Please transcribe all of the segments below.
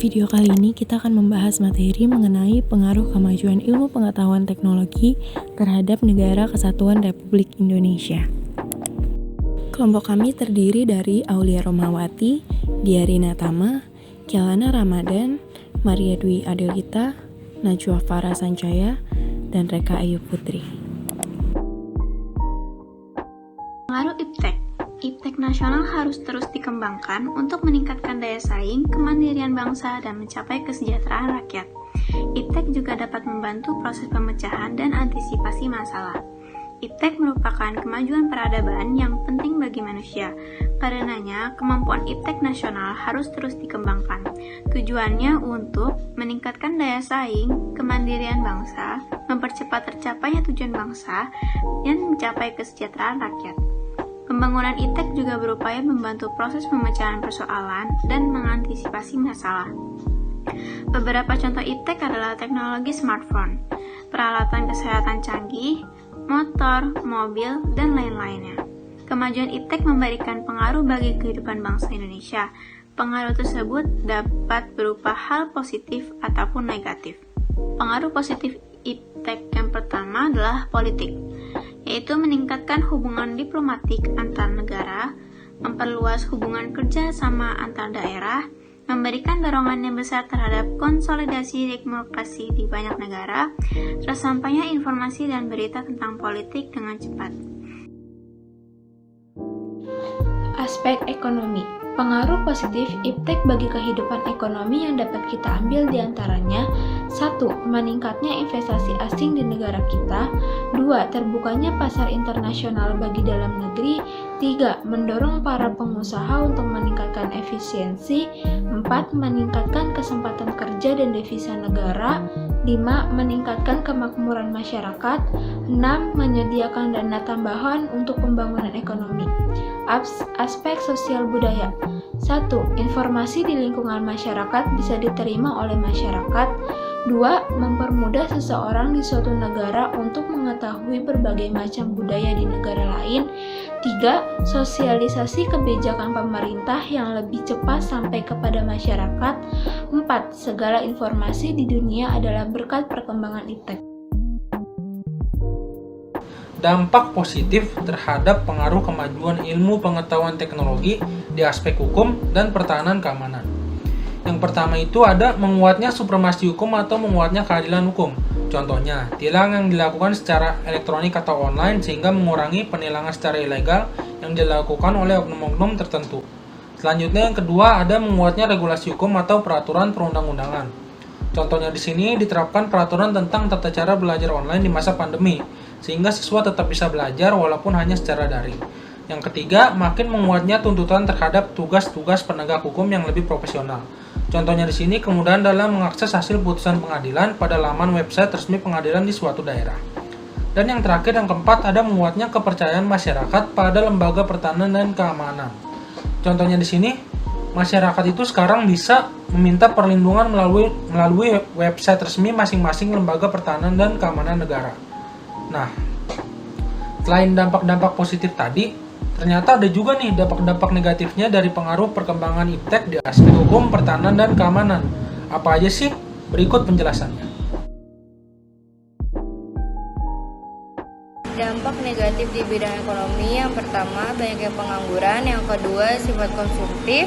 video kali ini kita akan membahas materi mengenai pengaruh kemajuan ilmu pengetahuan teknologi terhadap Negara Kesatuan Republik Indonesia. Kelompok kami terdiri dari Aulia Romawati, Diarina Tama, Kialana Ramadan, Maria Dwi Adelita, Najwa Farah Sancaya, dan Reka Ayu Putri. Pengaruh IPTEK. IPTEK nasional harus terus dikembangkan untuk meningkatkan daya saing, kemandirian bangsa, dan mencapai kesejahteraan rakyat. IPTEK juga dapat membantu proses pemecahan dan antisipasi masalah. IPTEK merupakan kemajuan peradaban yang penting bagi manusia. Karenanya, kemampuan IPTEK nasional harus terus dikembangkan. Tujuannya untuk meningkatkan daya saing, kemandirian bangsa, mempercepat tercapainya tujuan bangsa, dan mencapai kesejahteraan rakyat. Pembangunan IPTEK juga berupaya membantu proses pemecahan persoalan dan mengantisipasi masalah. Beberapa contoh IPTEK adalah teknologi smartphone, peralatan kesehatan canggih, motor, mobil, dan lain-lainnya. Kemajuan IPTEK memberikan pengaruh bagi kehidupan bangsa Indonesia. Pengaruh tersebut dapat berupa hal positif ataupun negatif. Pengaruh positif IPTEK yang pertama adalah politik, yaitu meningkatkan hubungan diplomatik antar negara, memperluas hubungan kerja sama antar daerah, memberikan dorongan yang besar terhadap konsolidasi demokrasi di banyak negara, tersampainya informasi dan berita tentang politik dengan cepat. Aspek ekonomi. Pengaruh positif IPTEK bagi kehidupan ekonomi yang dapat kita ambil diantaranya 1. Meningkatnya investasi asing di negara kita. 2. Terbukanya pasar internasional bagi dalam negeri. 3. Mendorong para pengusaha untuk meningkatkan efisiensi. 4. Meningkatkan kesempatan kerja dan devisa negara. 5. Meningkatkan kemakmuran masyarakat. 6. Menyediakan dana tambahan untuk pembangunan ekonomi. Aspek sosial budaya. 1. Informasi di lingkungan masyarakat bisa diterima oleh masyarakat. 2. Mempermudah seseorang di suatu negara untuk mengetahui berbagai macam budaya di negara lain. 3. Sosialisasi kebijakan pemerintah yang lebih cepat sampai kepada masyarakat. 4. Segala informasi di dunia adalah berkat perkembangan IPTEK. Dampak positif terhadap pengaruh kemajuan ilmu pengetahuan teknologi di aspek hukum dan pertahanan keamanan. Yang pertama itu ada menguatnya supremasi hukum atau menguatnya keadilan hukum. Contohnya, tilang yang dilakukan secara elektronik atau online sehingga mengurangi penilangan secara ilegal yang dilakukan oleh oknum-oknum tertentu. Selanjutnya yang kedua ada menguatnya regulasi hukum atau peraturan perundang-undangan. Contohnya di sini diterapkan peraturan tentang tata cara belajar online di masa pandemi, sehingga siswa tetap bisa belajar walaupun hanya secara daring. Yang ketiga, makin menguatnya tuntutan terhadap tugas-tugas penegak hukum yang lebih profesional. Contohnya di sini kemudahan dalam mengakses hasil putusan pengadilan pada laman website resmi pengadilan di suatu daerah. Dan yang terakhir, yang keempat, ada menguatnya kepercayaan masyarakat pada lembaga pertahanan dan keamanan. Contohnya di sini, masyarakat itu sekarang bisa meminta perlindungan melalui website resmi masing-masing lembaga pertahanan dan keamanan negara. Nah, selain dampak-dampak positif tadi, ternyata ada juga nih dampak-dampak negatifnya dari pengaruh perkembangan IPTEK di aspek hukum, pertahanan, dan keamanan. Apa aja sih? Berikut penjelasannya. Dampak negatif di bidang ekonomi, yang pertama banyaknya pengangguran, yang kedua sifat konsumtif,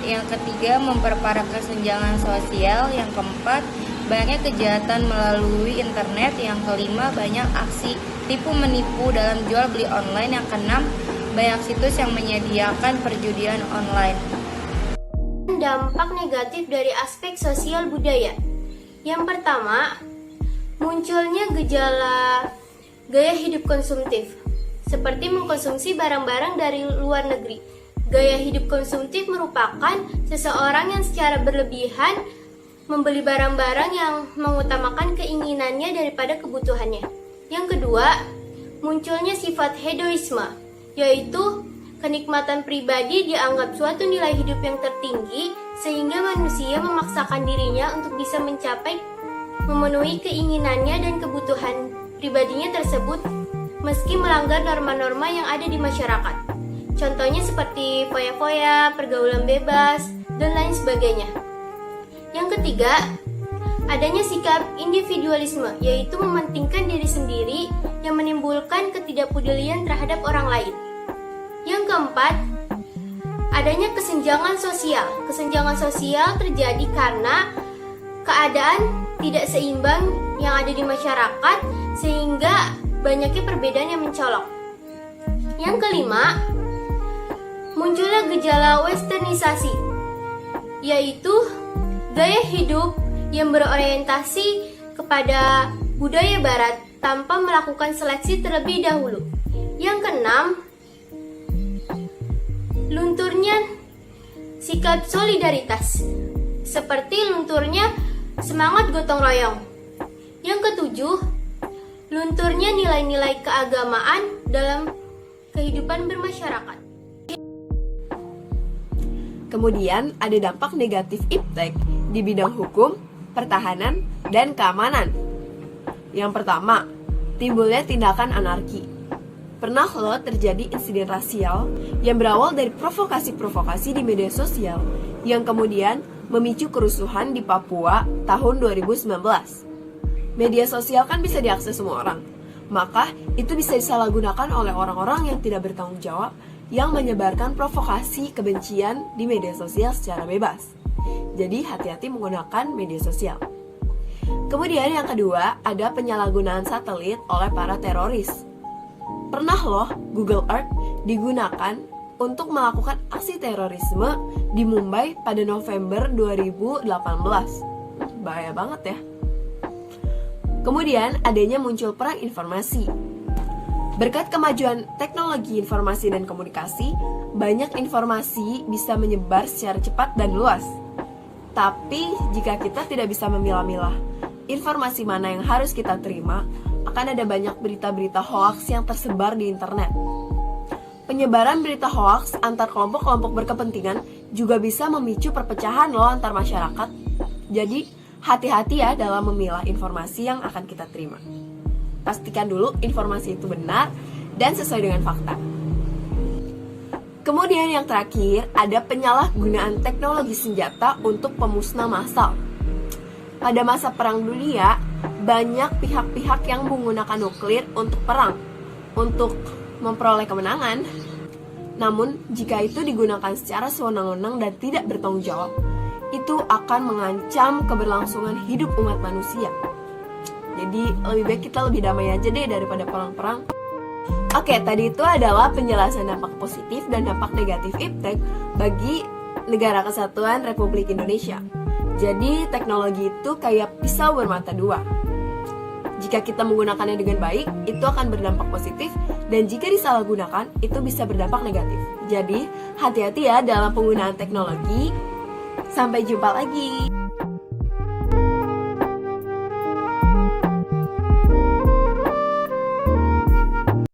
yang ketiga memperparah kesenjangan sosial, yang keempat banyaknya kejahatan melalui internet, yang kelima banyak aksi tipu menipu dalam jual beli online, yang keenam banyak situs yang menyediakan perjudian online. Dampak negatif dari aspek sosial budaya. Yang pertama, munculnya gejala gaya hidup konsumtif, seperti mengkonsumsi barang-barang dari luar negeri. Gaya hidup konsumtif merupakan seseorang yang secara berlebihan membeli barang-barang yang mengutamakan keinginannya daripada kebutuhannya. Yang kedua, munculnya sifat hedoisme, yaitu kenikmatan pribadi dianggap suatu nilai hidup yang tertinggi, sehingga manusia memaksakan dirinya untuk bisa memenuhi keinginannya dan kebutuhan pribadinya tersebut, meski melanggar norma-norma yang ada di masyarakat. Contohnya seperti foya-foya, pergaulan bebas, dan lain sebagainya. Yang ketiga, adanya sikap individualisme, yaitu mementingkan diri sendiri yang menimbulkan ketidakpedulian terhadap orang lain. Yang keempat, adanya kesenjangan sosial. Kesenjangan sosial terjadi karena keadaan tidak seimbang yang ada di masyarakat sehingga banyaknya perbedaan yang mencolok. Yang kelima, munculnya gejala westernisasi, yaitu gaya hidup yang berorientasi kepada budaya barat tanpa melakukan seleksi terlebih dahulu. Yang keenam, lunturnya sikap solidaritas, seperti lunturnya semangat gotong royong. Yang ketujuh, lunturnya nilai-nilai keagamaan dalam kehidupan bermasyarakat. Kemudian ada dampak negatif iptek di bidang hukum, pertahanan, dan keamanan. Yang pertama, timbulnya tindakan anarki. Pernah loh terjadi insiden rasial yang berawal dari provokasi-provokasi di media sosial yang kemudian memicu kerusuhan di Papua tahun 2019. Media sosial kan bisa diakses semua orang, maka itu bisa disalahgunakan oleh orang-orang yang tidak bertanggung jawab yang menyebarkan provokasi kebencian di media sosial secara bebas. Jadi hati-hati menggunakan media sosial. Kemudian yang kedua, ada penyalahgunaan satelit oleh para teroris. Pernah loh Google Earth digunakan untuk melakukan aksi terorisme di Mumbai pada November 2018. Bahaya banget ya. Kemudian adanya muncul perang informasi. Berkat kemajuan teknologi informasi dan komunikasi, banyak informasi bisa menyebar secara cepat dan luas. Tapi jika kita tidak bisa memilah-milah informasi mana yang harus kita terima, akan ada banyak berita-berita hoaks yang tersebar di internet. Penyebaran berita hoaks antar kelompok-kelompok berkepentingan juga bisa memicu perpecahan loh antar masyarakat. Jadi, hati-hati ya dalam memilah informasi yang akan kita terima. Pastikan dulu informasi itu benar dan sesuai dengan fakta. Kemudian yang terakhir, ada penyalahgunaan teknologi senjata untuk pemusnah massal. Pada masa Perang Dunia, banyak pihak-pihak yang menggunakan nuklir untuk perang, untuk memperoleh kemenangan. Namun, jika itu digunakan secara sewenang-wenang dan tidak bertanggung jawab, itu akan mengancam keberlangsungan hidup umat manusia. Jadi, lebih baik kita lebih damai aja deh daripada perang-perang. Oke, tadi itu adalah penjelasan dampak positif dan dampak negatif iptek bagi Negara Kesatuan Republik Indonesia. Jadi, teknologi itu kayak pisau bermata dua. Jika kita menggunakannya dengan baik, itu akan berdampak positif, dan jika disalahgunakan, itu bisa berdampak negatif. Jadi, hati-hati ya dalam penggunaan teknologi. Sampai jumpa lagi.